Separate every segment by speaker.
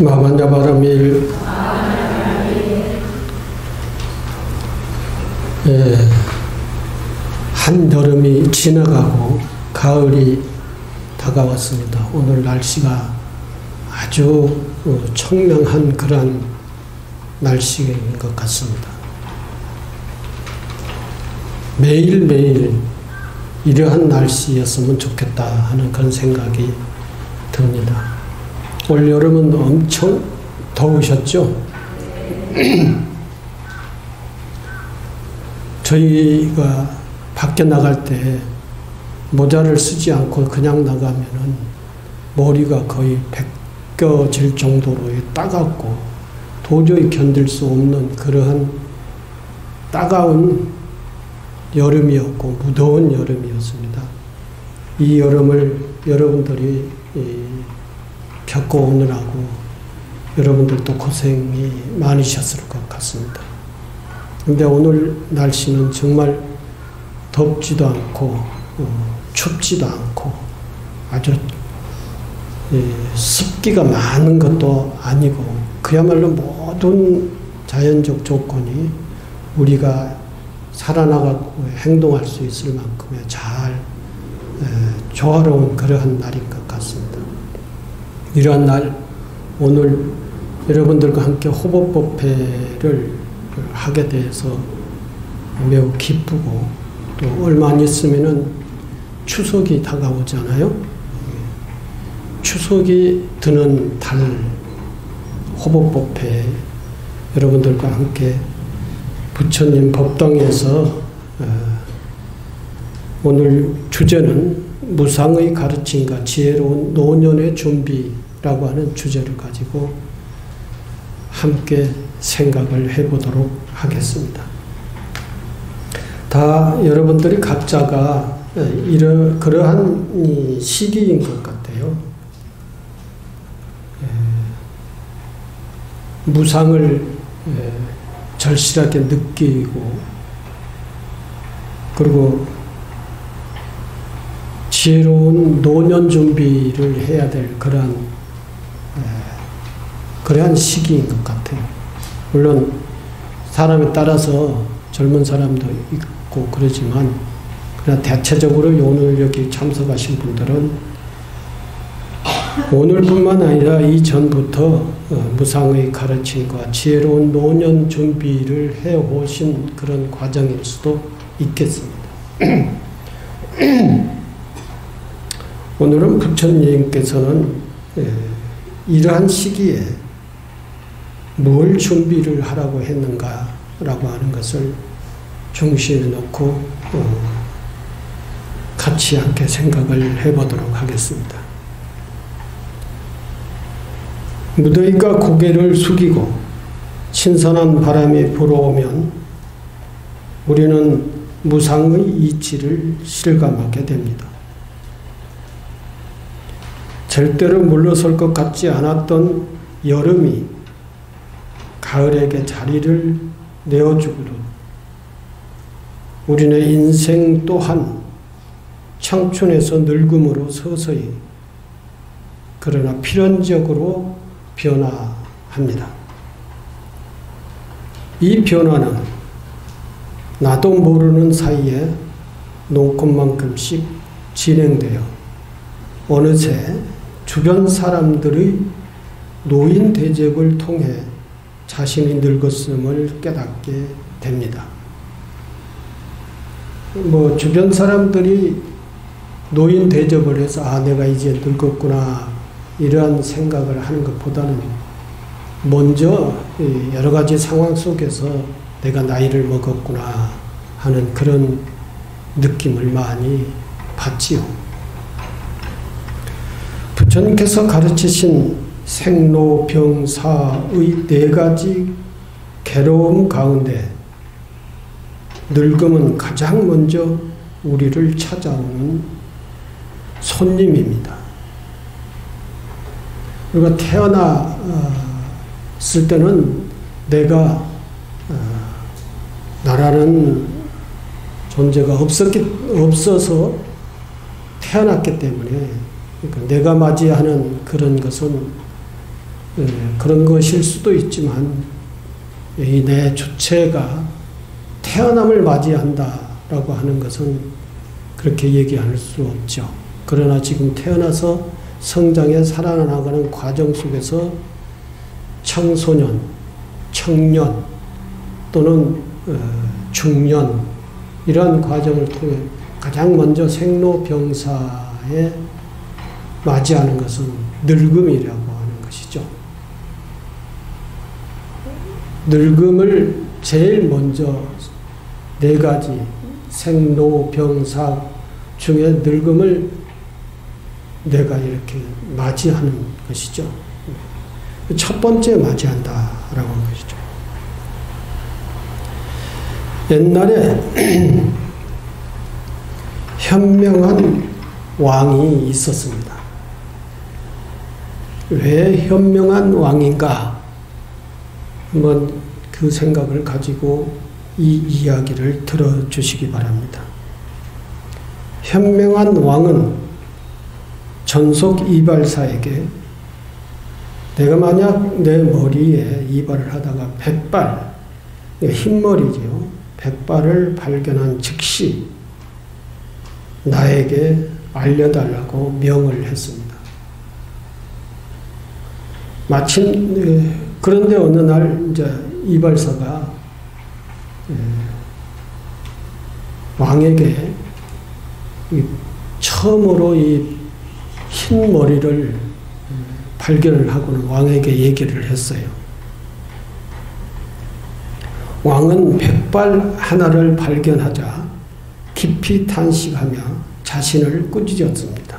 Speaker 1: 마반야바라밀 한여름이 지나가고 가을이 다가왔습니다. 오늘 날씨가 아주 청명한 그런 날씨인 것 같습니다. 매일매일 이러한 날씨였으면 좋겠다 하는 그런 생각이 듭니다. 올 여름은 엄청 더우셨죠? 저희가 밖에 나갈 때 모자를 쓰지 않고 그냥 나가면은 머리가 거의 벗겨질 정도로 따갑고 도저히 견딜 수 없는 그러한 따가운 여름이었고 무더운 여름이었습니다. 이 여름을 여러분들이 겪어오느라고 여러분들도 고생이 많으셨을 것 같습니다. 근데 오늘 날씨는 정말 덥지도 않고 춥지도 않고 아주 습기가 많은 것도 아니고 그야말로 모든 자연적 조건이 우리가 살아나가고 행동할 수 있을 만큼의 잘 조화로운 그러한 날인 것 같습니다. 이러한 날 오늘 여러분들과 함께 호법법회를 하게 돼서 매우 기쁘고 또 얼마 안 있으면은 추석이 다가오잖아요. 추석이 드는 달 호법법회 여러분들과 함께 부처님 법당에서 오늘 주제는 무상의 가르침과 지혜로운 노년의 준비라고 하는 주제를 가지고 함께 생각을 해보도록 하겠습니다. 다 여러분들이 각자가 그러한 시기인 것 같아요. 무상을 절실하게 느끼고 그리고 지혜로운 노년 준비를 해야 될 그러한 시기인 것 같아요. 물론 사람에 따라서 젊은 사람도 있고 그러지만 그러나 대체적으로 오늘 여기 참석하신 분들은 오늘뿐만 아니라 이전부터 무상의 가르침과 지혜로운 노년 준비를 해오신 그런 과정일 수도 있겠습니다. 오늘은 부처님께서는 이러한 시기에 뭘 준비를 하라고 했는가라고 하는 것을 중심에 놓고 같이 함께 생각을 해보도록 하겠습니다. 무더위가 고개를 숙이고 신선한 바람이 불어오면 우리는 무상의 이치를 실감하게 됩니다. 절대로 물러설 것 같지 않았던 여름이 가을에게 자리를 내어주고도 우리의 인생 또한 청춘에서 늙음으로 서서히 그러나 필연적으로 변화합니다. 이 변화는 나도 모르는 사이에 농건만큼씩 진행되어 어느새 주변 사람들의 노인 대접을 통해 자신이 늙었음을 깨닫게 됩니다. 주변 사람들이 노인 대접을 해서 내가 이제 늙었구나 이러한 생각을 하는 것보다는 먼저 여러 가지 상황 속에서 내가 나이를 먹었구나 하는 그런 느낌을 많이 받지요. 부처님께서 가르치신 생로병사의 4가지 괴로움 가운데 늙음은 가장 먼저 우리를 찾아오는 손님입니다. 우리가 태어났을 때는 내가 나라는 존재가 없어서 태어났기 때문에 그러니까 내가 맞이하는 그런 것은 그런 것일 수도 있지만 이 내 주체가 태어남을 맞이한다라고 하는 것은 그렇게 얘기할 수 없죠. 그러나 지금 태어나서 성장해 살아나가는 과정 속에서 청소년, 청년 또는 중년 이러한 과정을 통해 가장 먼저 생로병사에 맞이하는 것은 늙음이라고 하는 것이죠. 늙음을 제일 먼저 네 가지 생로병사 중에 늙음을 내가 이렇게 맞이하는 것이죠. 첫 번째 맞이한다라고 하는 것이죠. 옛날에 현명한 왕이 있었습니다. 왜 현명한 왕인가? 한번 그 생각을 가지고 이 이야기를 들어주시기 바랍니다. 현명한 왕은 전속 이발사에게 내가 만약 내 머리에 이발을 하다가 백발, 흰머리죠. 백발을 발견한 즉시 나에게 알려달라고 명을 했습니다. 마침 그런데 어느 날 이제 이발사가 왕에게 처음으로 이 흰 머리를 발견을 하고는 왕에게 얘기를 했어요. 왕은 백발 하나를 발견하자 깊이 탄식하며 자신을 꾸짖었습니다.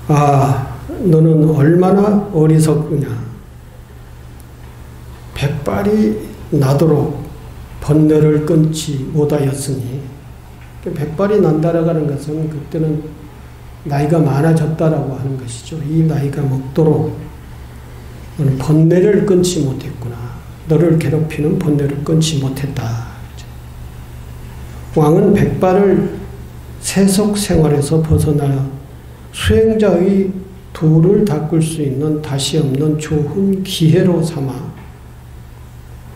Speaker 1: 아, 너는 얼마나 어리석으냐. 백발이 나도록 번뇌를 끊지 못하였으니, 백발이 난다라고 하는 것은 그때는 나이가 많아졌다라고 하는 것이죠. 이 나이가 먹도록 너는 번뇌를 끊지 못했구나. 너를 괴롭히는 번뇌를 끊지 못했다. 왕은 백발을 세속 생활에서 벗어나 수행자의 도를 닦을 수 있는 다시 없는 좋은 기회로 삼아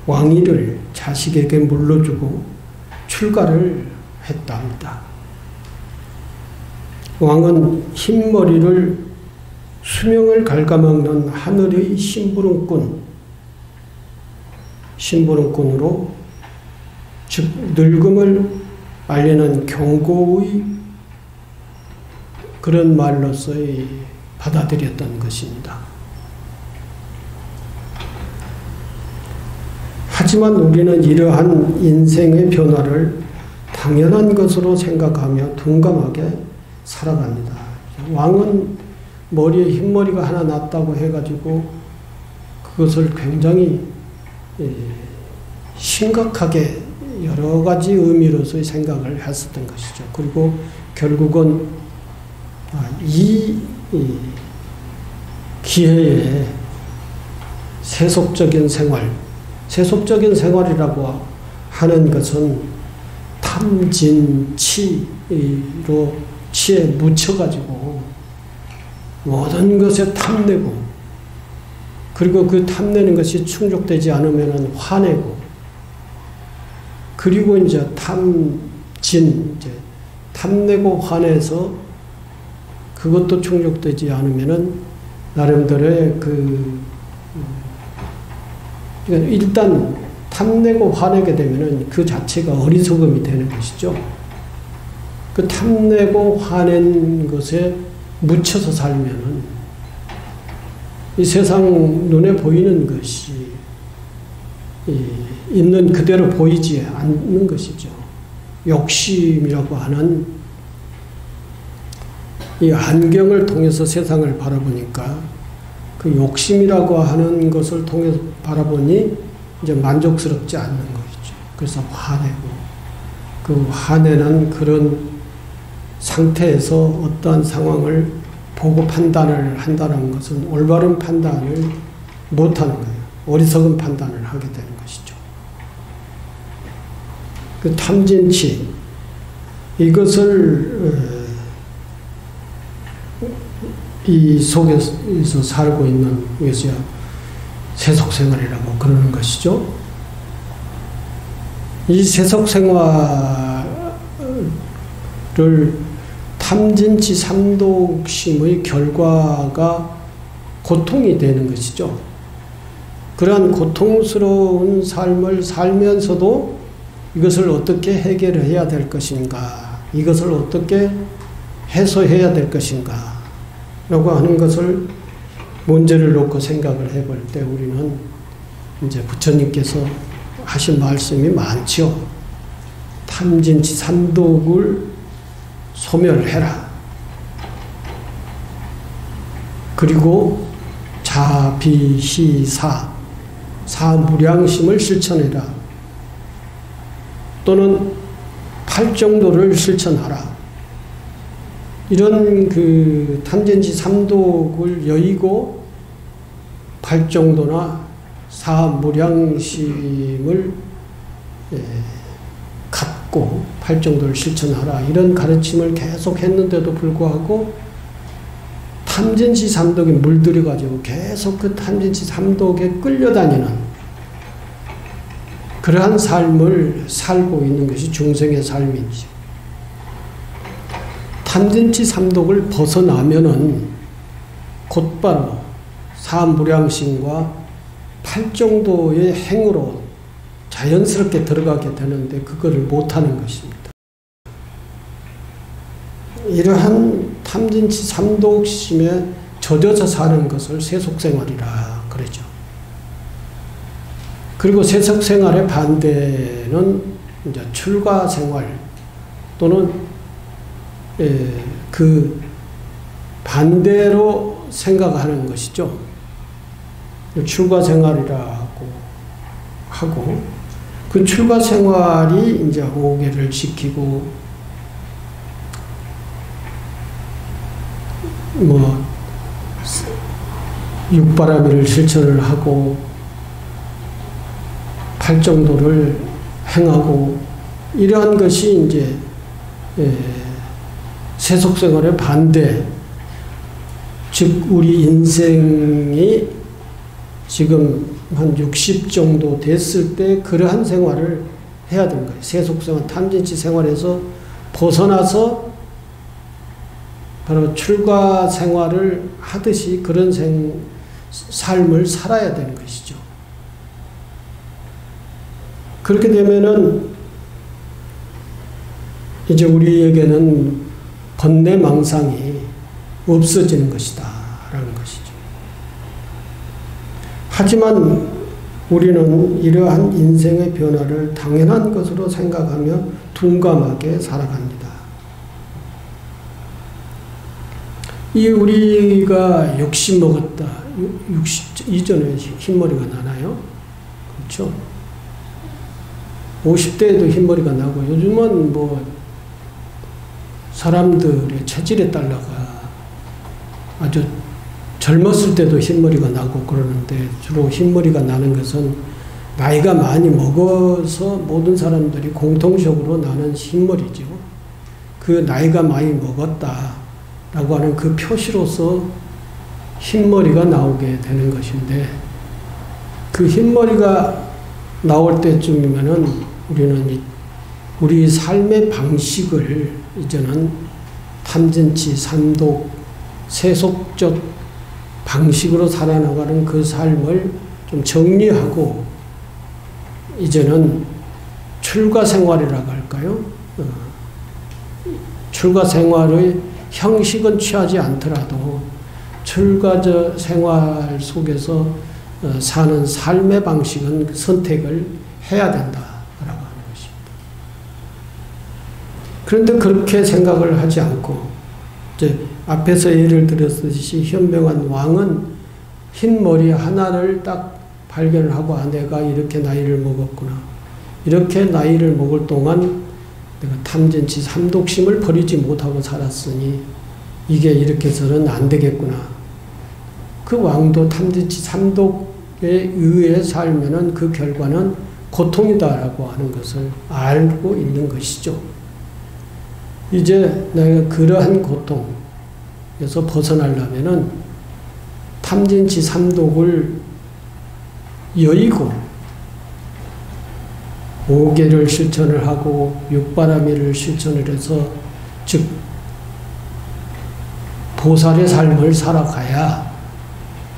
Speaker 1: 왕위를 자식에게 물려주고 출가를 했답니다. 왕은 흰머리를 수명을 갉아먹는 하늘의 심부름꾼으로 즉 늙음을 알리는 경고의 그런 말로서의 받아들였던 것입니다. 하지만 우리는 이러한 인생의 변화를 당연한 것으로 생각하며 둔감하게 살아갑니다. 왕은 머리에 흰머리가 하나 났다고 해가지고 그것을 굉장히 심각하게 여러 가지 의미로서의 생각을 했었던 것이죠. 그리고 결국은 이 기회에 세속적인 생활이라고 하는 것은 탐진치로 치에 묻혀가지고 모든 것에 탐내고, 그리고 그 탐내는 것이 충족되지 않으면 화내고, 그리고 이제 탐내고 화내서 그것도 충족되지 않으면은 나름대로의 그러니까 일단 탐내고 화내게 되면은 그 자체가 어리석음이 되는 것이죠. 그 탐내고 화낸 것에 묻혀서 살면은 이 세상 눈에 보이는 것이 있는 그대로 보이지 않는 것이죠. 욕심이라고 하는 이 안경을 통해서 세상을 바라보니까 그 욕심이라고 하는 것을 통해서 바라보니 이제 만족스럽지 않는 것이죠. 그래서 화내고, 그 화내는 그런 상태에서 어떠한 상황을 보고 판단을 한다는 것은 올바른 판단을 못하는 거예요. 어리석은 판단을 하게 되는 것이죠. 그 탐진치, 이것을 이 속에서 살고 있는 것이야 세속생활이라고 그러는 것이죠. 이 세속생활을 탐진치 삼독심의 결과가 고통이 되는 것이죠. 그러한 고통스러운 삶을 살면서도 이것을 어떻게 해결해야 될 것인가, 이것을 어떻게 해소해야 될 것인가 라고 하는 것을 문제를 놓고 생각을 해볼 때 우리는 이제 부처님께서 하신 말씀이 많죠. 탐진치 삼독을 소멸해라. 그리고 자비시사, 사무량심을 실천해라. 또는 팔정도를 실천하라. 이런 그 탐진치 삼독을 여의고 팔정도나 사무량심을 갖고 팔정도를 실천하라. 이런 가르침을 계속 했는데도 불구하고 탐진치 삼독에 물들여가지고 계속 그 탐진치 삼독에 끌려다니는 그러한 삶을 살고 있는 것이 중생의 삶이죠. 탐진치 삼독을 벗어나면은 곧바로 사무량심과 팔정도의 행으로 자연스럽게 들어가게 되는데 그거를 못하는 것입니다. 이러한 탐진치 삼독심에 젖어서 사는 것을 세속생활이라 그러죠. 그리고 세속생활의 반대는 이제 출가생활 또는 그 반대로 생각하는 것이죠. 출가생활이라고 하고 그 출가생활이 이제 오계를 지키고 뭐 육바라밀을 실천을 하고 팔정도를 행하고 이러한 것이 이제 세속생활의 반대, 즉 우리 인생이 지금 한 60 정도 됐을 때 그러한 생활을 해야 되는 거예요. 세속생활, 탐진치 생활에서 벗어나서 바로 출가 생활을 하듯이 그런 삶을 살아야 되는 것이죠. 그렇게 되면은 이제 우리에게는 번뇌망상이 없어지는 것이다 라는 것이죠. 하지만 우리는 이러한 인생의 변화를 당연한 것으로 생각하며 둔감하게 살아갑니다. 이 우리가 욕심 먹었다. 60 이전에 흰머리가 나나요? 그렇죠? 50대에도 흰머리가 나고 요즘은 뭐 사람들의 체질에 따라가 아주 젊었을 때도 흰머리가 나고 그러는데 주로 흰머리가 나는 것은 나이가 많이 먹어서 모든 사람들이 공통적으로 나는 흰머리죠. 그 나이가 많이 먹었다라고 하는 그 표시로서 흰머리가 나오게 되는 것인데 그 흰머리가 나올 때쯤이면은 우리는 우리 삶의 방식을 이제는 탐진치 삼독 세속적 방식으로 살아나가는 그 삶을 좀 정리하고 이제는 출가 생활이라고 할까요? 출가 생활의 형식은 취하지 않더라도 출가 생활 속에서 사는 삶의 방식은 선택을 해야 된다라고 하는 것입니다. 그런데 그렇게 생각을 하지 않고 이제 앞에서 예를 들었듯이 현명한 왕은 흰 머리 하나를 딱 발견을 하고 아 내가 이렇게 나이를 먹었구나. 이렇게 나이를 먹을 동안 내가 탐진치 삼독심을 버리지 못하고 살았으니 이게 이렇게 해서는 안 되겠구나. 그 왕도 탐진치 삼독에 의해 살면은 그 결과는 고통이다라고 하는 것을 알고 있는 것이죠. 이제 내가 그러한 고통, 사자에서 벗어나려면은 탐진치 삼독을 여의고 오계를 실천을 하고 육바라밀을 실천을 해서 즉 보살의 삶을 살아가야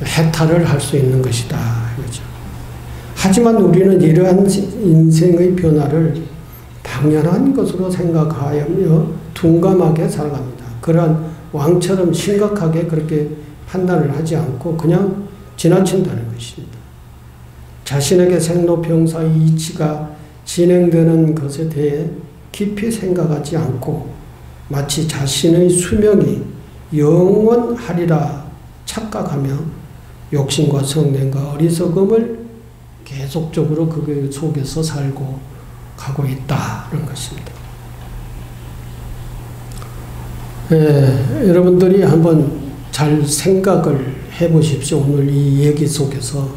Speaker 1: 해탈을 할 수 있는 것이다. 그렇죠. 하지만 우리는 이러한 인생의 변화를 당연한 것으로 생각하여 둔감하게 살아갑니다. 그러한 왕처럼 심각하게 그렇게 판단을 하지 않고 그냥 지나친다는 것입니다. 자신에게 생로병사의 이치가 진행되는 것에 대해 깊이 생각하지 않고 마치 자신의 수명이 영원하리라 착각하며 욕심과 성냄과 어리석음을 계속적으로 그 속에서 살고 가고 있다는 것입니다. 여러분들이 한번 잘 생각을 해보십시오. 오늘 이 얘기 속에서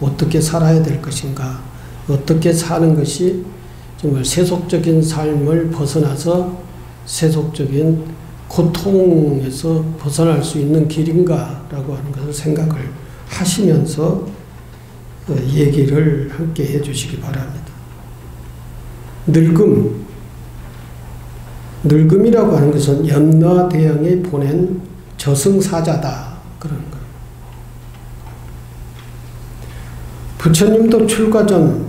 Speaker 1: 어떻게 살아야 될 것인가, 어떻게 사는 것이 정말 세속적인 삶을 벗어나서 세속적인 고통에서 벗어날 수 있는 길인가라고 하는 것을 생각을 하시면서 얘기를 함께 해주시기 바랍니다. 늙음이라고 하는 것은 염라대왕이 보낸 저승사자다 그런 거예요. 부처님도 출가 전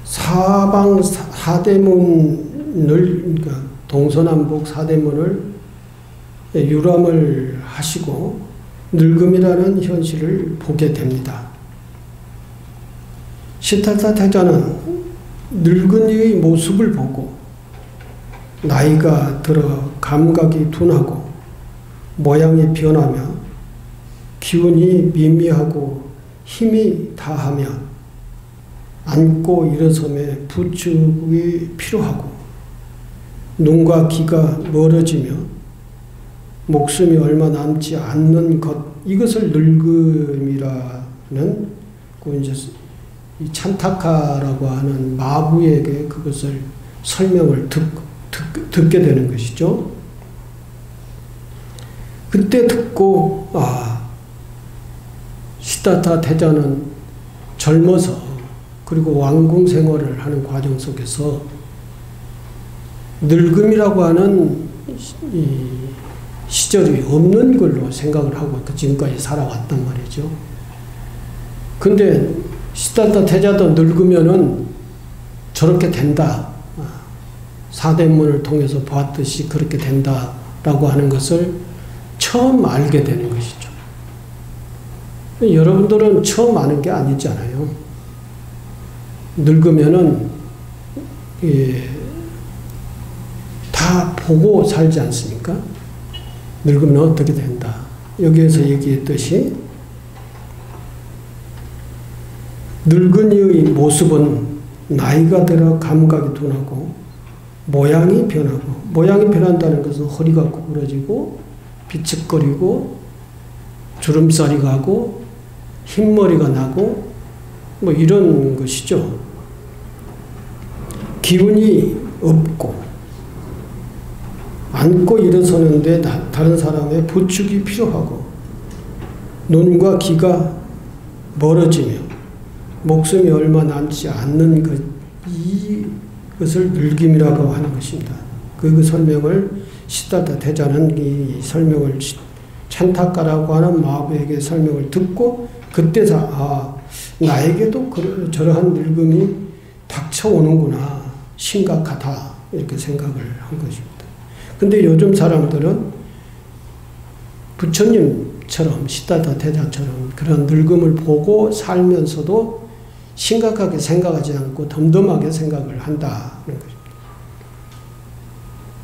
Speaker 1: 사방 사대문을 그러니까 동서남북 사대문을 유람을 하시고 늙음이라는 현실을 보게 됩니다. 시타타 태자는 늙은이의 모습을 보고 나이가 들어 감각이 둔하고 모양이 변하며 기운이 미미하고 힘이 다하며 앉고 일어섬에 부축이 필요하고 눈과 귀가 멀어지며 목숨이 얼마 남지 않는 것, 이것을 늙음이라는 이제 이 찬타카라고 하는 마부에게 그것을 설명을 듣게 되는 것이죠. 그때 듣고 시타타 태자는 젊어서 그리고 왕궁 생활을 하는 과정 속에서 늙음이라고 하는 이 시절이 없는 걸로 생각을 하고 지금까지 살아왔단 말이죠. 근데 시타타 태자도 늙으면은 저렇게 된다. 사대문을 통해서 봤듯이 그렇게 된다라고 하는 것을 처음 알게 되는 것이죠. 여러분들은 처음 아는 게 아니잖아요. 늙으면은 다 보고 살지 않습니까? 늙으면 어떻게 된다. 여기에서 얘기했듯이 늙은이의 모습은 나이가 들어 감각이 둔하고 모양이 변하고, 모양이 변한다는 것은 허리가 구부러지고 비측거리고 주름살이 가고 흰머리가 나고 뭐 이런 것이죠. 기운이 없고 앉고 일어서는데 다른 사람의 부축이 필요하고 눈과 귀가 멀어지며 목숨이 얼마 남지 않는 것, 이것을 늙음이라고 하는 것입니다. 그 설명을 시타타 태자는 이 설명을 찬타카라고 하는 마부에게 설명을 듣고 그때서 나에게도 저러한 늙음이 닥쳐오는구나, 심각하다 이렇게 생각을 한 것입니다. 근데 요즘 사람들은 부처님처럼 시타타 태자처럼 그런 늙음을 보고 살면서도 심각하게 생각하지 않고 덤덤하게 생각을 한다는 것입니다.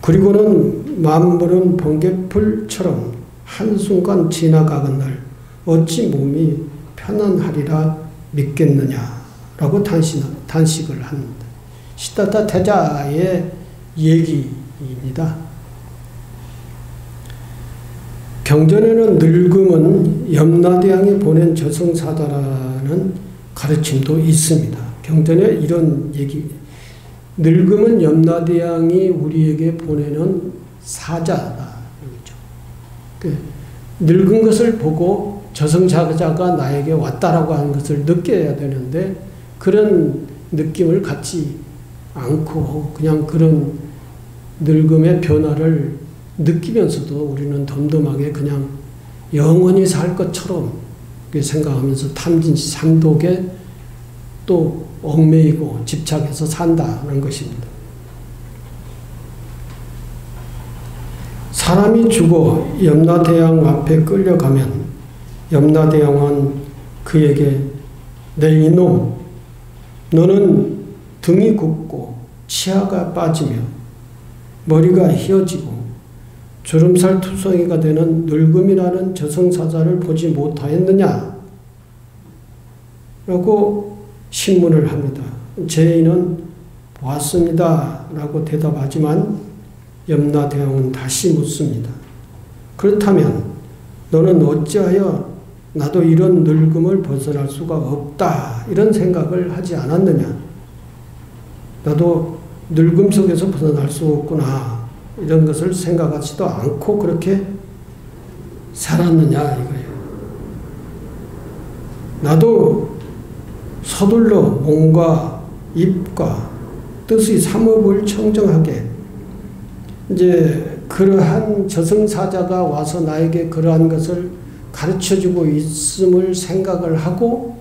Speaker 1: 그리고는 만물은 번개풀처럼 한순간 지나가거늘 어찌 몸이 편안하리라 믿겠느냐라고 단식을 합니다. 시타타 태자의 얘기입니다. 경전에는 늙음은 염라대왕이 보낸 저승사자라는 가르침도 있습니다. 경전에 이런 얘기, 늙음은 염라대왕이 우리에게 보내는 사자다. 늙은 것을 보고 저승사자가 나에게 왔다라고 하는 것을 느껴야 되는데 그런 느낌을 갖지 않고 그냥 그런 늙음의 변화를 느끼면서도 우리는 덤덤하게 그냥 영원히 살 것처럼 생각하면서 탐진치 삼독에 또 얽매이고 집착해서 산다는 것입니다. 사람이 죽어 염라대왕 앞에 끌려가면 염라대왕은 그에게 내 이놈 너는 등이 굽고 치아가 빠지며 머리가 휘어지고 주름살 투성이가 되는 늙음이라는 저승사자를 보지 못하였느냐? 라고 신문을 합니다. 죄인은 보았습니다. 라고 대답하지만 염라대왕은 다시 묻습니다. 그렇다면 너는 어찌하여 나도 이런 늙음을 벗어날 수가 없다. 이런 생각을 하지 않았느냐? 나도 늙음 속에서 벗어날 수 없구나. 이런 것을 생각하지도 않고 그렇게 살았느냐 이거예요. 나도 서둘러 몸과 입과 뜻의 삼업을 청정하게 이제 그러한 저승사자가 와서 나에게 그러한 것을 가르쳐주고 있음을 생각을 하고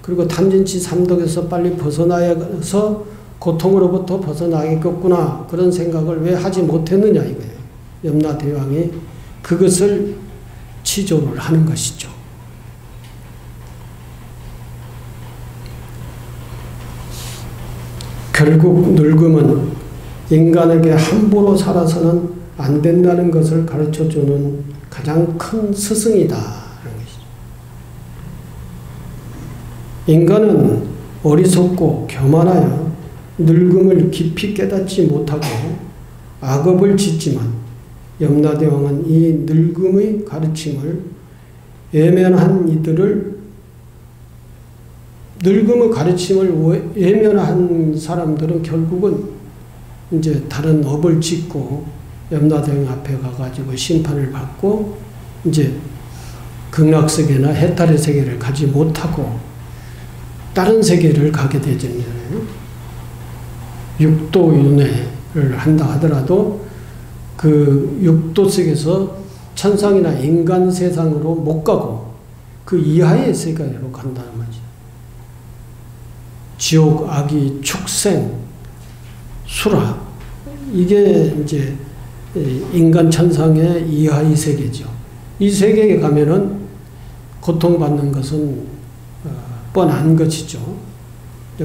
Speaker 1: 그리고 탐진치 삼독에서 빨리 벗어나야서 고통으로부터 벗어나야겠구나 그런 생각을 왜 하지 못했느냐 이거예요. 염라대왕이 그것을 치조를 하는 것이죠. 결국 늙음은 인간에게 함부로 살아서는 안 된다는 것을 가르쳐주는 가장 큰 스승이다 하는 것이죠. 인간은 어리석고 교만하여 늙음을 깊이 깨닫지 못하고 악업을 짓지만 염라대왕은 이 늙음의 가르침을 외면한 이들을 늙음의 가르침을 외면한 사람들은 결국은 이제 다른 업을 짓고 염라대왕 앞에 가가지고 심판을 받고 이제 극락세계나 해탈의 세계를 가지 못하고 다른 세계를 가게 되잖아요. 육도윤회를 한다 하더라도 그 육도sek에서 천상이나 인간 세상으로 못 가고 그 이하의 세계로 간다는 말이죠. 지옥, 악의, 축생, 수라 이게 이제 인간 천상의 이하의 세계죠. 이 세계에 가면은 고통받는 것은 뻔한 것이죠.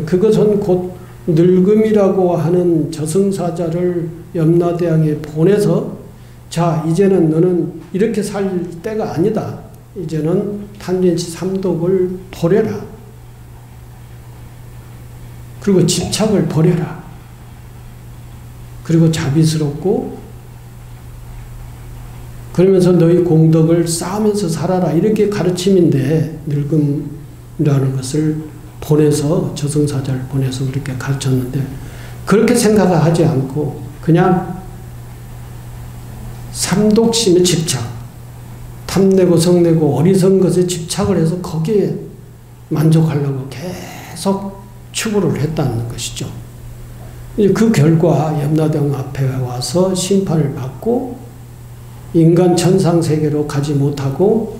Speaker 1: 그것은 곧 늙음이라고 하는 저승사자를 염라대왕에 보내서 자 이제는 너는 이렇게 살 때가 아니다. 이제는 탐진치 삼독을 버려라. 그리고 집착을 버려라. 그리고 자비스럽고 그러면서 너희 공덕을 쌓으면서 살아라. 이렇게 가르침인데 늙음이라는 것을 보내서 저승사자를 보내서 그렇게 가르쳤는데 그렇게 생각하지 않고 그냥 삼독심에 집착, 탐내고 성내고 어리석은 것에 집착을 해서 거기에 만족하려고 계속 추구를 했다는 것이죠. 그 결과 염라대왕 앞에 와서 심판을 받고 인간 천상 세계로 가지 못하고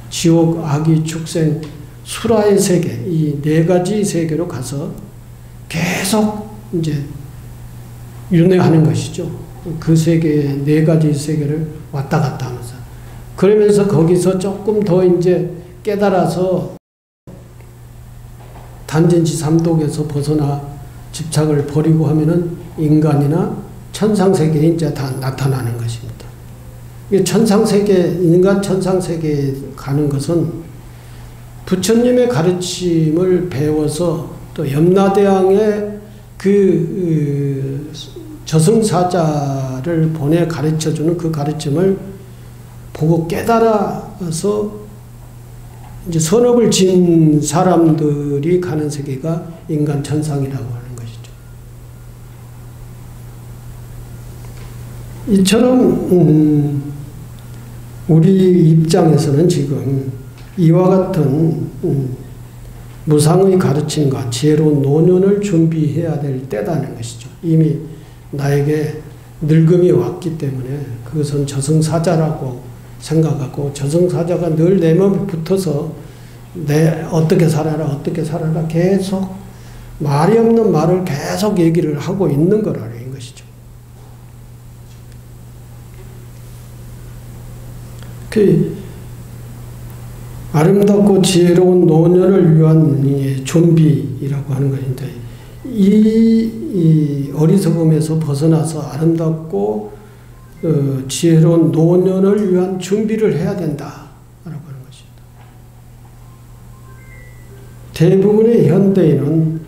Speaker 1: 지옥, 악의, 축생, 수라의 세계, 이 네 가지 세계로 가서 계속 이제 윤회하는 것이죠. 그 세계, 네 가지 세계를 왔다 갔다 하면서. 그러면서 거기서 조금 더 이제 깨달아서 탐진치 삼독에서 벗어나 집착을 버리고 하면은 인간이나 천상세계에 이제 다 나타나는 것입니다. 천상세계, 인간 천상세계에 가는 것은 부처님의 가르침을 배워서 또 염라대왕의 그 저승사자를 보내 가르쳐주는 그 가르침을 보고 깨달아서 이제 선업을 지은 사람들이 가는 세계가 인간 천상이라고 하는 것이죠. 이처럼 우리 입장에서는 지금 이와 같은 무상의 가르침과 지혜로운 노년을 준비해야 될 때다는 것이죠. 이미 나에게 늙음이 왔기 때문에 그것은 저승사자라고 생각하고 저승사자가 늘 내 몸에 붙어서 어떻게 살아라 계속 말이 없는 말을 계속 얘기를 하고 있는 거라는 것이죠. 그 아름답고 지혜로운 노년을 위한 준비라고 하는 것인데 이 어리석음에서 벗어나서 아름답고 지혜로운 노년을 위한 준비를 해야 된다라고 하는 것입니다. 대부분의 현대인은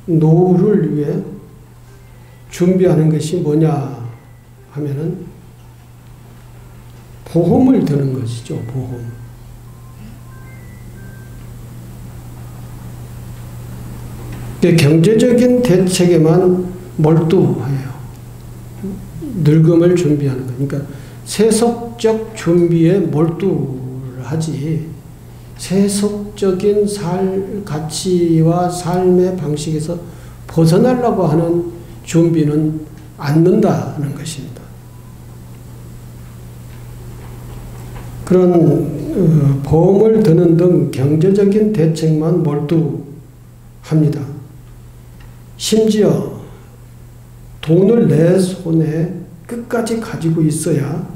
Speaker 1: 노후를 위해 준비하는 것이 뭐냐 하면은 보험을 드는 것이죠. 보험. 경제적인 대책에만 몰두해요. 늙음을 준비하는 거. 그러니까 세속적 준비에 몰두를 하지 세속적인 가치와 삶의 방식에서 벗어나려고 하는 준비는 않는다는 것입니다. 그런 보험을 드는 등 경제적인 대책만 몰두합니다. 심지어 돈을 내 손에 끝까지 가지고 있어야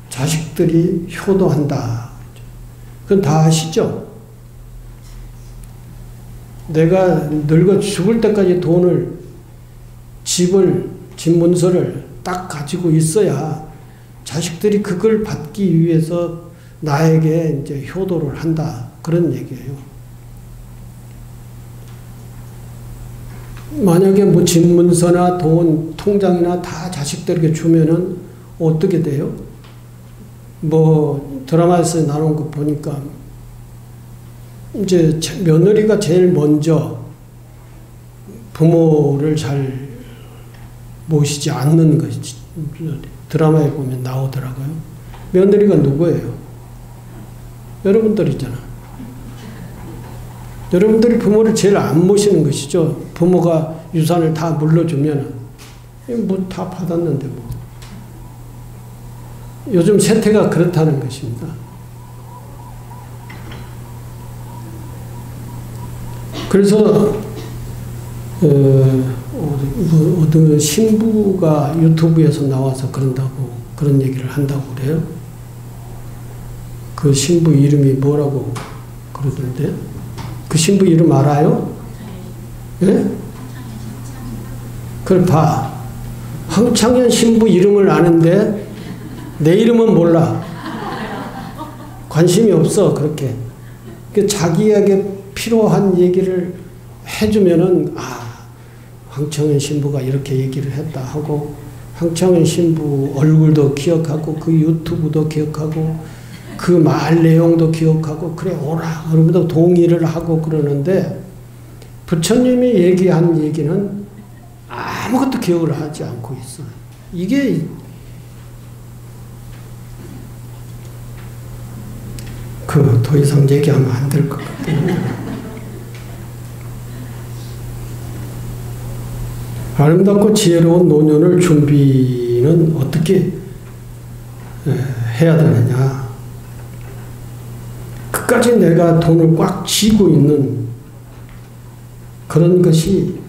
Speaker 1: 자식들이 효도한다. 그건 다 아시죠? 내가 늙어 죽을 때까지 돈을, 집 문서를 딱 가지고 있어야 자식들이 그걸 받기 위해서 나에게 이제 효도를 한다. 그런 얘기예요. 만약에 뭐 집문서나 돈, 통장이나 다 자식들에게 주면은 어떻게 돼요? 뭐 드라마에서 나온 거 보니까 이제 며느리가 제일 먼저 부모를 잘 모시지 않는 것이지. 드라마에 보면 나오더라고요. 며느리가 누구예요? 여러분들이잖아. 여러분들이 부모를 제일 안 모시는 것이죠. 부모가 유산을 다 물려주면 뭐 다 받았는데 뭐. 요즘 세태가 그렇다는 것입니다. 그래서 어떤 신부가 유튜브에서 나와서 그런 얘기를 한다고 그래요. 그 신부 이름이 뭐라고 그러던데? 그 신부 이름 알아요? 예? 그걸 봐. 황창현 신부 이름을 아는데 내 이름은 몰라. 관심이 없어, 그렇게. 자기에게 필요한 얘기를 해주면은, 황창현 신부가 이렇게 얘기를 했다 하고, 황창현 신부 얼굴도 기억하고, 그 유튜브도 기억하고, 그 말 내용도 기억하고, 그래, 오라. 그러면서 동의를 하고 그러는데, 부처님이 얘기한 얘기는 아무것도 기억을 하지 않고 있어요. 이게 더 이상 얘기하면 안 될 것 같아요. 아름답고 지혜로운 노년을 준비는 어떻게 해야 되느냐. 끝까지 내가 돈을 꽉 쥐고 있는 그런 것이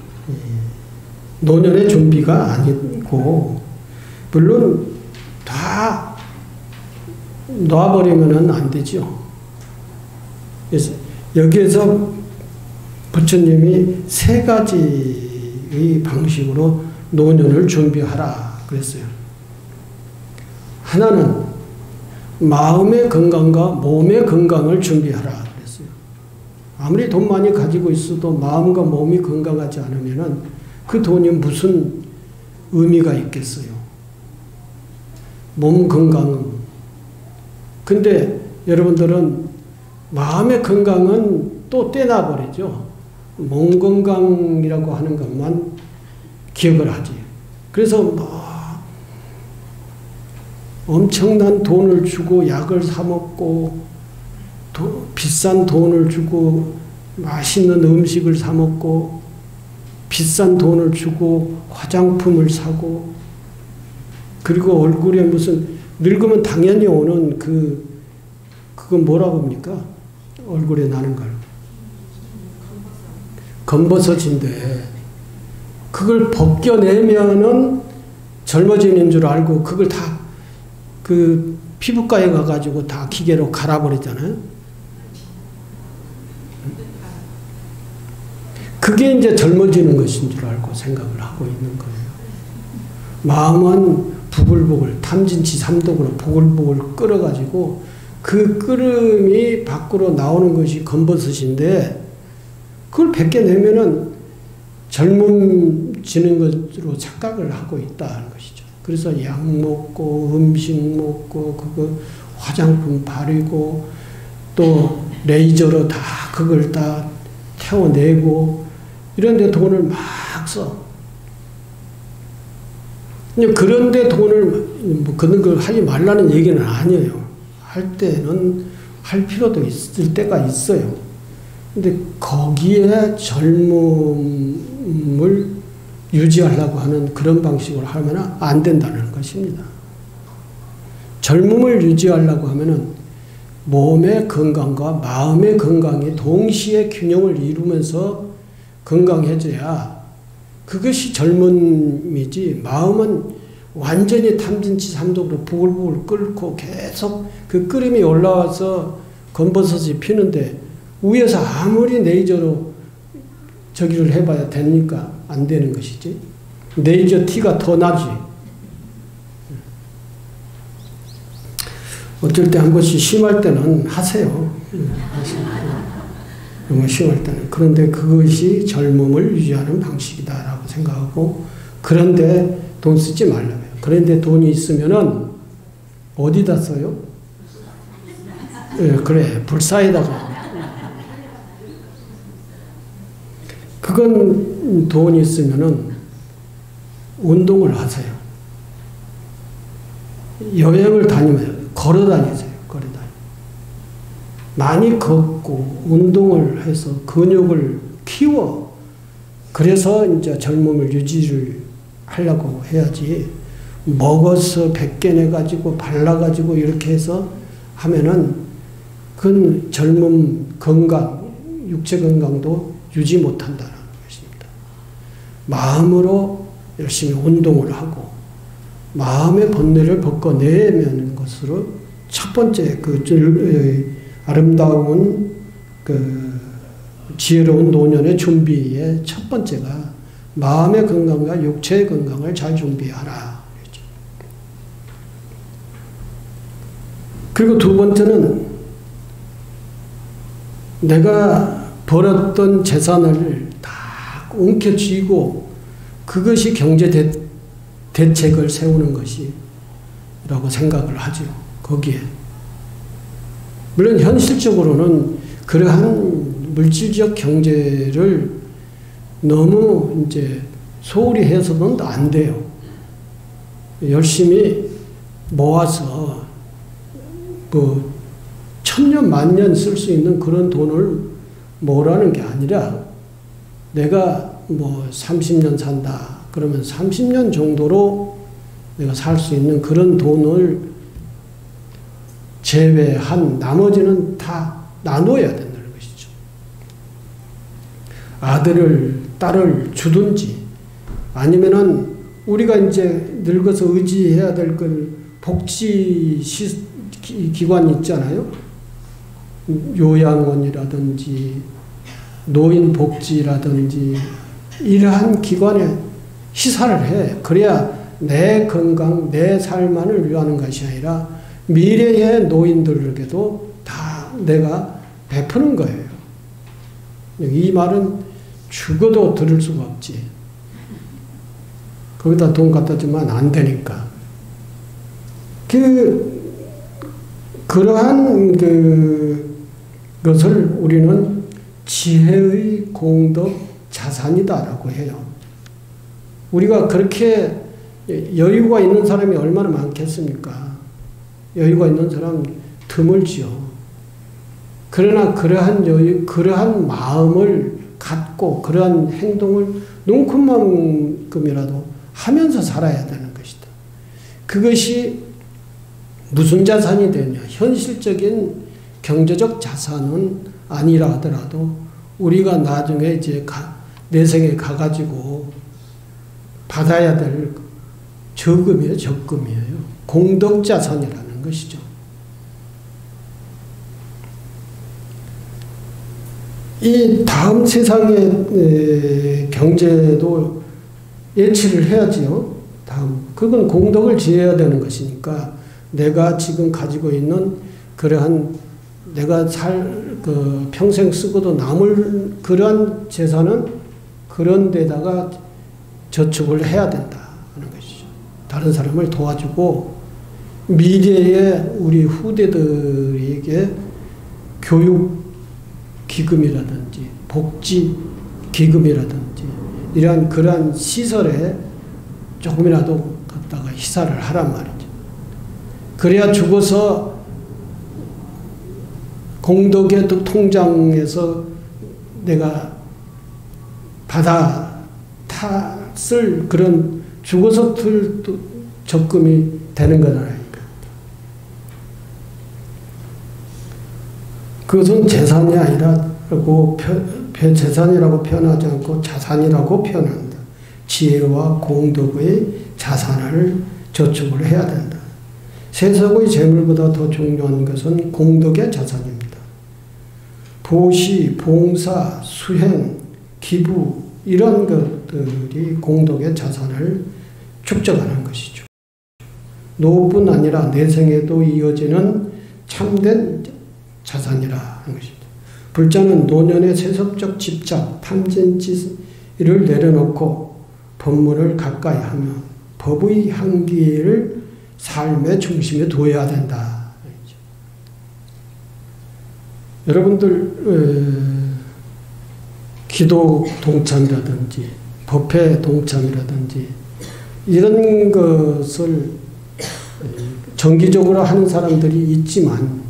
Speaker 1: 노년의 준비가 아니고, 물론 다 놔버리면 안 되죠. 그래서 여기에서 부처님이 세 가지의 방식으로 노년을 준비하라 그랬어요. 하나는 마음의 건강과 몸의 건강을 준비하라 그랬어요. 아무리 돈 많이 가지고 있어도 마음과 몸이 건강하지 않으면 그 돈이 무슨 의미가 있겠어요. 몸 건강은. 근데 여러분들은 마음의 건강은 또 떼놔버리죠. 몸 건강이라고 하는 것만 기억을 하지. 그래서 엄청난 돈을 주고 약을 사 먹고 비싼 돈을 주고 맛있는 음식을 사 먹고 비싼 돈을 주고 화장품을 사고 그리고 얼굴에 무슨 늙으면 당연히 오는 그건 뭐라고 합니까? 얼굴에 나는 걸. 검버섯인데 그걸 벗겨내면은 젊어지는 줄 알고 그걸 다 그 피부과에 가가지고 다 기계로 갈아버리잖아요. 그게 이제 젊어지는 것인 줄 알고 생각을 하고 있는 거예요. 마음은 부글부글 탐진치 삼독으로 부글부글 끓어가지고 그 끓음이 밖으로 나오는 것이 검버섯인데 그걸 벗겨내면은 젊어지는 것으로 착각을 하고 있다는 것이죠. 그래서 약 먹고 음식 먹고 그거 화장품 바르고 또 레이저로 다 그걸 다 태워내고 이런데 돈을 막 써. 그런데 돈을 뭐 그런 걸 하지 말라는 얘기는 아니에요. 할 때는 할 필요도 있을 때가 있어요. 근데 거기에 젊음을 유지하려고 하는 그런 방식으로 하면 안 된다는 것입니다. 젊음을 유지하려고 하면은 몸의 건강과 마음의 건강이 동시에 균형을 이루면서 건강해져야 그것이 젊음이지 마음은 완전히 탐진치 삼독으로 부글부글 끓고 계속 그 끓음이 올라와서 검버섯이 피는데 위에서 아무리 레이저로 저기를 해봐야 됩니까? 안 되는 것이지. 레이저 티가 더 나지. 어쩔 때 한 번씩 심할 때는 하세요. 너무 심할 때는. 그런데 그것이 젊음을 유지하는 방식이다라고 생각하고 그런데 돈 쓰지 말라고요. 그런데 돈이 있으면은 어디다 써요? 네, 그래 불사에다가. 그건 돈이 있으면은 운동을 하세요. 여행을 다니면 걸어 다니세요. 걸어 다니. 많이 걷고 운동을 해서 근육을 키워. 그래서 이제 젊음을 유지를 하려고 해야지. 먹어서 벗겨내 가지고 발라 가지고 이렇게 해서 하면은 그건 젊음 건강, 육체 건강도 유지 못한다는 것입니다. 마음으로 열심히 운동을 하고 마음의 번뇌를 벗겨내는 것으로 첫 번째 그 아름다운 그 지혜로운 노년의 준비의 첫 번째가 마음의 건강과 육체의 건강을 잘 준비하라. 그리고 두 번째는 내가 벌었던 재산을 다 움켜쥐고 그것이 경제 대책을 세우는 것이라고 생각을 하죠. 거기에. 물론 현실적으로는 그러한 물질적 경제를 너무 이제 소홀히 해서는 안 돼요. 열심히 모아서 뭐 천년 만년 쓸 수 있는 그런 돈을 모으라는 게 아니라 내가 뭐 30년 산다 그러면 30년 정도로 내가 살 수 있는 그런 돈을 제외한 나머지는 다 나눠야 된다는 것이죠. 아들을 딸을 주든지 아니면은 우리가 이제 늙어서 의지해야 될 그 복지 기관이 있잖아요. 요양원이라든지 노인복지라든지 이러한 기관에 시사를 해. 그래야 내 건강, 내 삶만을 위하는 것이 아니라 미래의 노인들에게도 다 내가 베푸는 거예요. 이 말은 죽어도 들을 수가 없지. 거기다 돈 갖다 주면 안 되니까. 그러한 것을 우리는 지혜의 공덕 자산이다라고 해요. 우리가 그렇게 여유가 있는 사람이 얼마나 많겠습니까? 여유가 있는 사람 드물지요. 그러나 그러한 여유, 그러한 마음을 갖고 그러한 행동을 눈금만큼이라도 하면서 살아야 되는 것이다. 그것이 무슨 자산이 되냐? 현실적인 경제적 자산은 아니라 하더라도 우리가 나중에 이제 내생에 가가지고 받아야 될 저금이에요, 적금이에요. 공덕자산이라는 것이죠. 이 다음 세상의 경제도 예치를 해야지요. 다음. 그건 공덕을 지어야 되는 것이니까 내가 지금 가지고 있는 그러한 내가 평생 쓰고도 남을 그러한 재산은 그런 데다가 저축을 해야 된다 하는 것이죠. 다른 사람을 도와주고 미래에 우리 후대들에게 교육 기금이라든지 복지 기금이라든지 이러한 그러한 시설에 조금이라도 갖다가 희사를 하란 말이죠. 그래야 죽어서 공덕의 통장에서 내가 받아 쓸 그런 죽어서 틀 적금이 되는 거잖아요. 그것은 재산이 아니라고 재산이라고 표현하지 않고 자산이라고 표현한다. 지혜와 공덕의 자산을 저축을 해야 된다. 세속의 재물보다 더 중요한 것은 공덕의 자산입니다. 보시, 봉사, 수행, 기부 이런 것들이 공덕의 자산을 축적하는 것이죠. 노뿐 아니라 내생에도 이어지는 참된 자산이라 하는 것입니다. 불자는 노년의 세속적 집착, 탐진치를 내려놓고 법문을 가까이 하며 법의 향기를 삶의 중심에 두어야 된다. 여러분들 기도 동참이라든지 법회 동참이라든지 이런 것을 정기적으로 하는 사람들이 있지만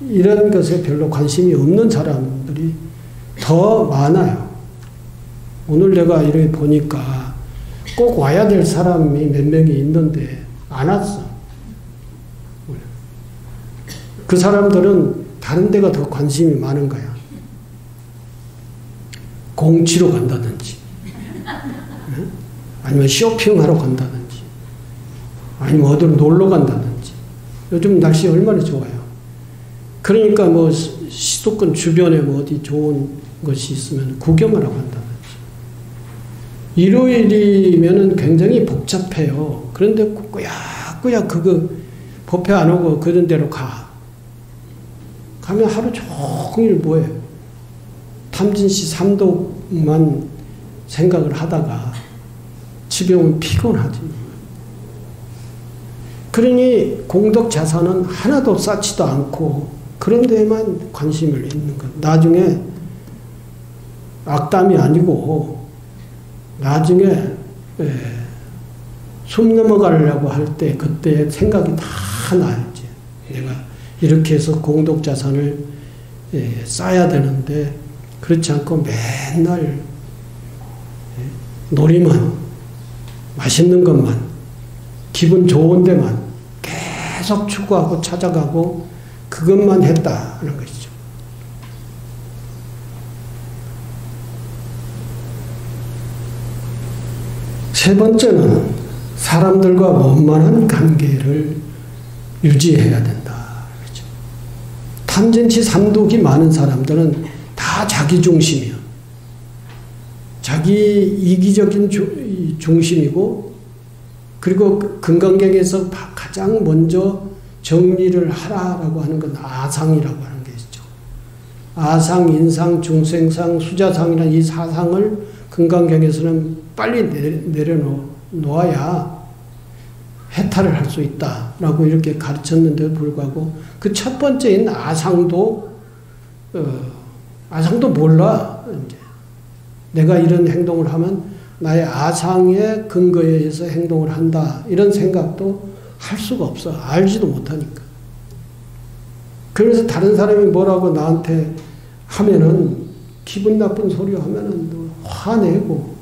Speaker 1: 이런 것에 별로 관심이 없는 사람들이 더 많아요. 오늘 내가 이렇게 보니까 꼭 와야 될 사람이 몇 명이 있는데 안 왔어. 그 사람들은 다른 데가 더 관심이 많은 거야. 공치로 간다든지 아니면 쇼핑하러 간다든지 아니면 어디로 놀러 간다든지. 요즘 날씨 얼마나 좋아요. 그러니까 뭐 수도권 주변에 뭐 어디 좋은 것이 있으면 구경하러 간다든지. 일요일이면은 굉장히 복잡해요. 그런데 꾸역꾸역 그거 법회 안 오고 그런 데로 가. 가면 하루 종일 뭐해? 탐진시 삼독만 생각을 하다가 집에 오면 피곤하지. 그러니 공덕 자산은 하나도 쌓지도 않고 그런 데에만 관심을 있는 것. 나중에 악담이 아니고 나중에 숨 넘어가려고 할 때 그때 생각이 다 나야지. 내가 이렇게 해서 공덕 자산을 쌓아야 되는데 그렇지 않고 맨날 놀이만 맛있는 것만 기분 좋은 데만 계속 추구하고 찾아가고 그것만 했다는 것이죠. 세 번째는 사람들과 원만한 관계를 유지해야 된다. 그렇죠. 탐진치 삼독이 많은 사람들은 다 자기 중심이야. 자기 이기적인 중심이고 그리고 금강경에서 가장 먼저 정리를 하라라고 하는 건 아상이라고 하는 게 있죠. 아상, 인상, 중생상, 수자상이라는 이 사상을 금강경에서는 빨리 내려놓아야 해탈을 할 수 있다라고 이렇게 가르쳤는데도 불구하고 그 첫 번째인 아상도 몰라. 이제 내가 이런 행동을 하면 나의 아상의 근거에 의해서 행동을 한다. 이런 생각도 할 수가 없어. 알지도 못하니까. 그래서 다른 사람이 뭐라고 나한테 하면은 기분 나쁜 소리 하면은 화내고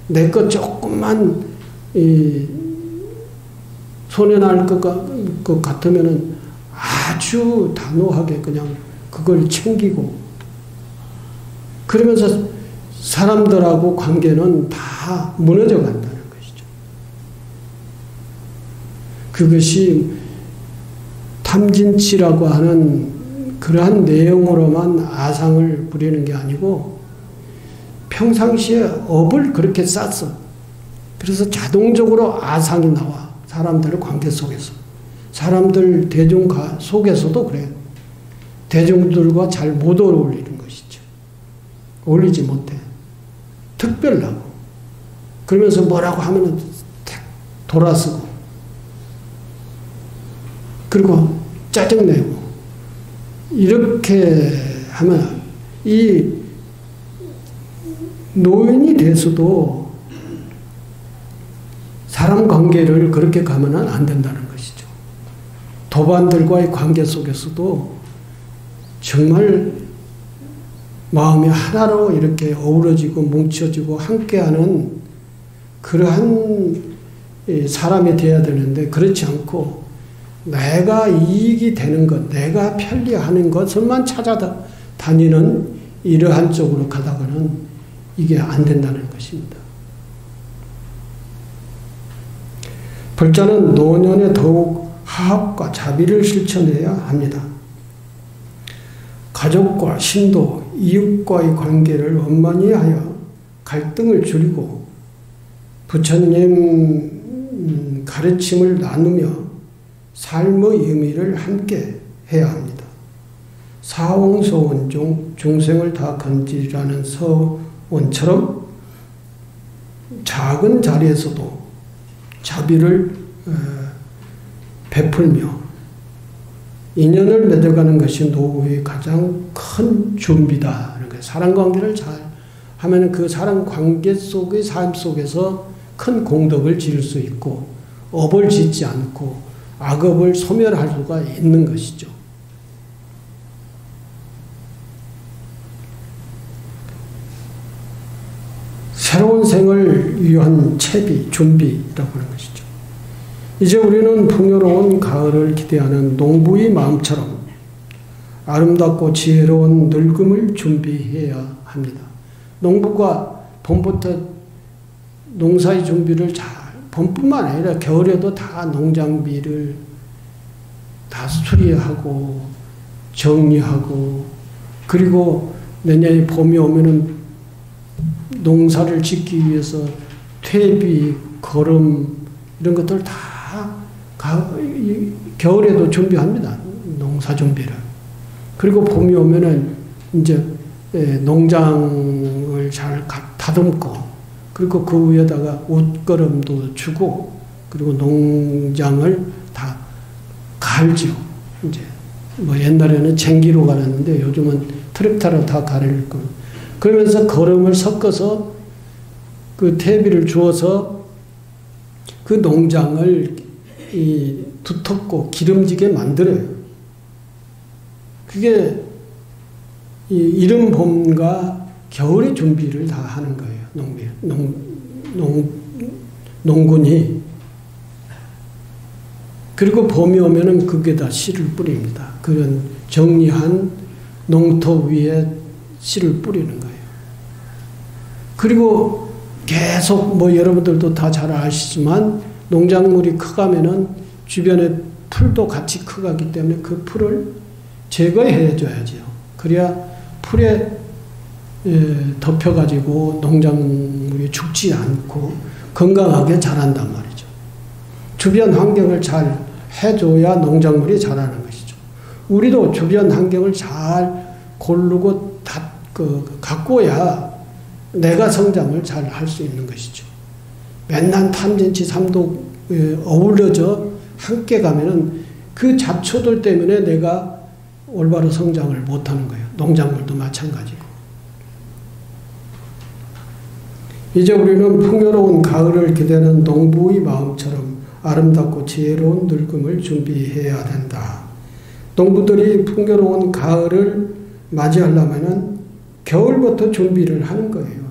Speaker 1: 내 것 조금만 손해 날 것 같으면은 아주 단호하게 그냥 그걸 챙기고 그러면서 사람들하고 관계는 다 무너져 간다는 것이죠. 그것이 탐진치라고 하는 그러한 내용으로만 아상을 부리는 게 아니고 평상시에 업을 그렇게 쌌어. 그래서 자동적으로 아상이 나와. 사람들의 관계 속에서. 사람들 대중 속에서도 그래요. 대중들과 잘 못 어울리는 것이죠. 어울리지 못해. 특별하고. 그러면서 뭐라고 하면은 돌아서고. 그리고 짜증내고. 이렇게 하면 이 노인이 돼서도 사람 관계를 그렇게 가면은 안 된다는 것이죠. 도반들과의 관계 속에서도 정말 마음이 하나로 이렇게 어우러지고 뭉쳐지고 함께하는 그러한 사람이 되어야 되는데 그렇지 않고 내가 이익이 되는 것, 내가 편리하는 것을만 찾아다니는 이러한 쪽으로 가다가는 이게 안 된다는 것입니다. 불자는 노년에 더욱 화합과 자비를 실천해야 합니다. 가족과 신도, 이웃과의 관계를 원만히 하여 갈등을 줄이고 부처님 가르침을 나누며 삶의 의미를 함께 해야 합니다. 사홍서원 중 중생을 다 건지라는 서원처럼 작은 자리에서도 자비를 베풀며 인연을 맺어가는 것이 노후의 가장 큰 준비다. 사랑관계를 잘 하면 그 사랑관계 속의 삶 속에서 큰 공덕을 지을 수 있고 업을 짓지 않고 악업을 소멸할 수가 있는 것이죠. 새로운 생을 위한 채비, 준비라고 하는 것이죠. 이제 우리는 풍요로운 가을을 기대하는 농부의 마음처럼 아름답고 지혜로운 늙음을 준비해야 합니다. 농부가 봄부터 농사의 준비를 잘, 봄뿐만 아니라 겨울에도 다 농장비를 다 수리하고 정리하고 그리고 내년에 봄이 오면은 농사를 짓기 위해서 퇴비, 거름 이런 것들 다 겨울에도 준비합니다. 농사 준비를. 그리고 봄이 오면은 이제 농장을 잘 다듬고 그리고 그 위에다가 옷걸음도 주고 그리고 농장을 다 갈죠. 이제 뭐 옛날에는 쟁기로 갈았는데 요즘은 트랙터로 다 갈을 거. 그러면서 거름을 섞어서 그 퇴비를 주어서 그 농장을 두텁고 기름지게 만들어요. 그게 이른 봄과 겨울의 준비를 다 하는 거예요. 농군이. 그리고 봄이 오면은 그게다 씨를 뿌립니다. 그런 정리한 농토 위에 씨를 뿌리는 거예요. 그리고 계속 뭐 여러분들도 다 잘 아시지만 농작물이 커가면은 주변에 풀도 같이 커가기 때문에 그 풀을 제거해 줘야죠. 그래야 풀에 덮여가지고 농작물이 죽지 않고 건강하게 자란단 말이죠. 주변 환경을 잘 해줘야 농작물이 자라는 것이죠. 우리도 주변 환경을 잘 고르고 가꿔야 내가 성장을 잘 할 수 있는 것이죠. 맨날 탐진치 삼독 어우러져 함께 가면은 그 잡초들 때문에 내가 올바로 성장을 못하는 거예요. 농작물도 마찬가지고. 이제 우리는 풍요로운 가을을 기대는 농부의 마음처럼 아름답고 지혜로운 늙음을 준비해야 된다. 농부들이 풍요로운 가을을 맞이하려면은 겨울부터 준비를 하는 거예요.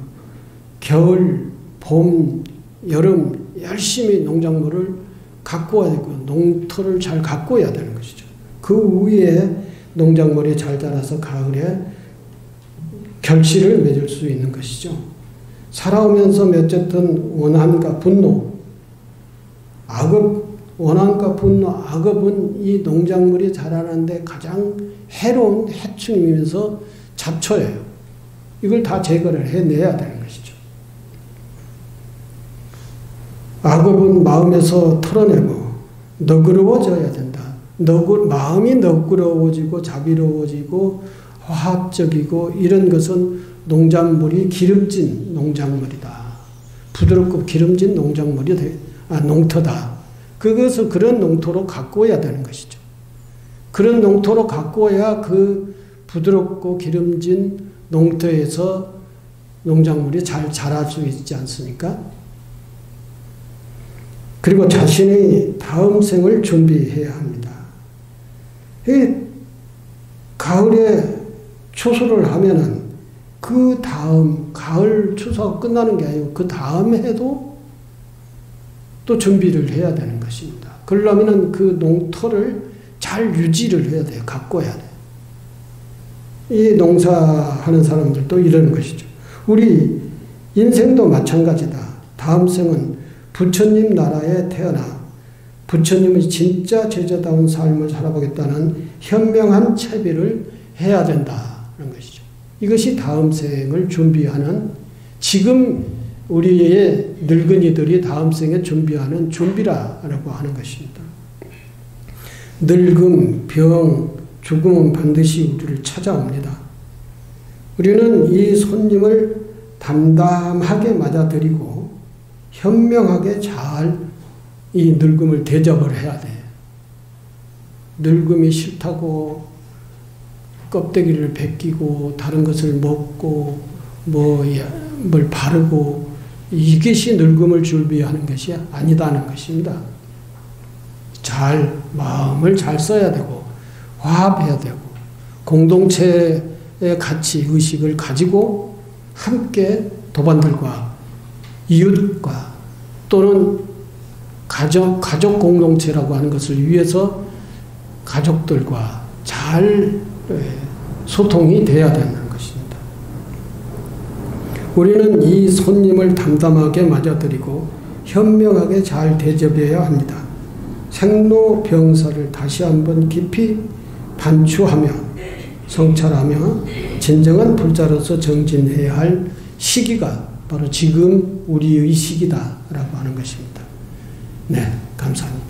Speaker 1: 겨울, 봄, 여름 열심히 농작물을 가꾸어야 되고 농토를 잘 가꾸어야 되는 것이죠. 그 위에 농작물이 잘 자라서 가을에 결실을 맺을 수 있는 것이죠. 살아오면서 어쨌든 원한과 분노, 악업, 원한과 분노, 악업은 이 농작물이 자라는데 가장 해로운 해충이면서 잡초예요. 이걸 다 제거를 해내야 되는 것이죠. 악업은 마음에서 털어내고 너그러워져야 된다. 마음이 너그러워지고 자비로워지고 화합적이고 이런 것은 농작물이 기름진 농작물이다. 부드럽고 기름진 농토다. 그것을 그런 농토로 가꾸어야 되는 것이죠. 그런 농토로 가꾸어야 그 부드럽고 기름진 농토에서 농작물이 잘 자랄 수 있지 않습니까? 그리고 자신의 다음 생을 준비해야 합니다. 가을에 추수를 하면은 그 다음 가을 추수가 끝나는 게 아니고 그 다음 해도 또 준비를 해야 되는 것입니다. 그러려면은 그 농토를 잘 유지를 해야 돼요. 가꿔야 돼요. 이 농사하는 사람들도 이러는 것이죠. 우리 인생도 마찬가지다. 다음 생은 부처님 나라에 태어나 부처님의 진짜 제자다운 삶을 살아보겠다는 현명한 채비를 해야 된다는 것이죠. 이것이 다음 생을 준비하는, 지금 우리의 늙은이들이 다음 생에 준비하는 준비라고 하는 것입니다. 늙음, 병, 죽음은 반드시 우리를 찾아옵니다. 우리는 이 손님을 담담하게 맞아들이고 현명하게 잘 이 늙음을 대접을 해야 돼. 늙음이 싫다고 껍데기를 벗기고 다른 것을 먹고 뭘 바르고 이것이 늙음을 준비하는 것이 아니다는 것입니다. 마음을 잘 써야 되고 화합해야 되고 공동체의 가치 의식을 가지고 함께 도반들과 이웃과 또는 가족 공동체라고 하는 것을 위해서 가족들과 잘 소통이 돼야 되는 것입니다. 우리는 이 손님을 담담하게 맞아들이고 현명하게 잘 대접해야 합니다. 생로병사를 다시 한번 깊이 반추하며 성찰하며 진정한 불자로서 정진해야 할 시기가 바로 지금 우리의 시기다라고 하는 것입니다. 네, 감사합니다.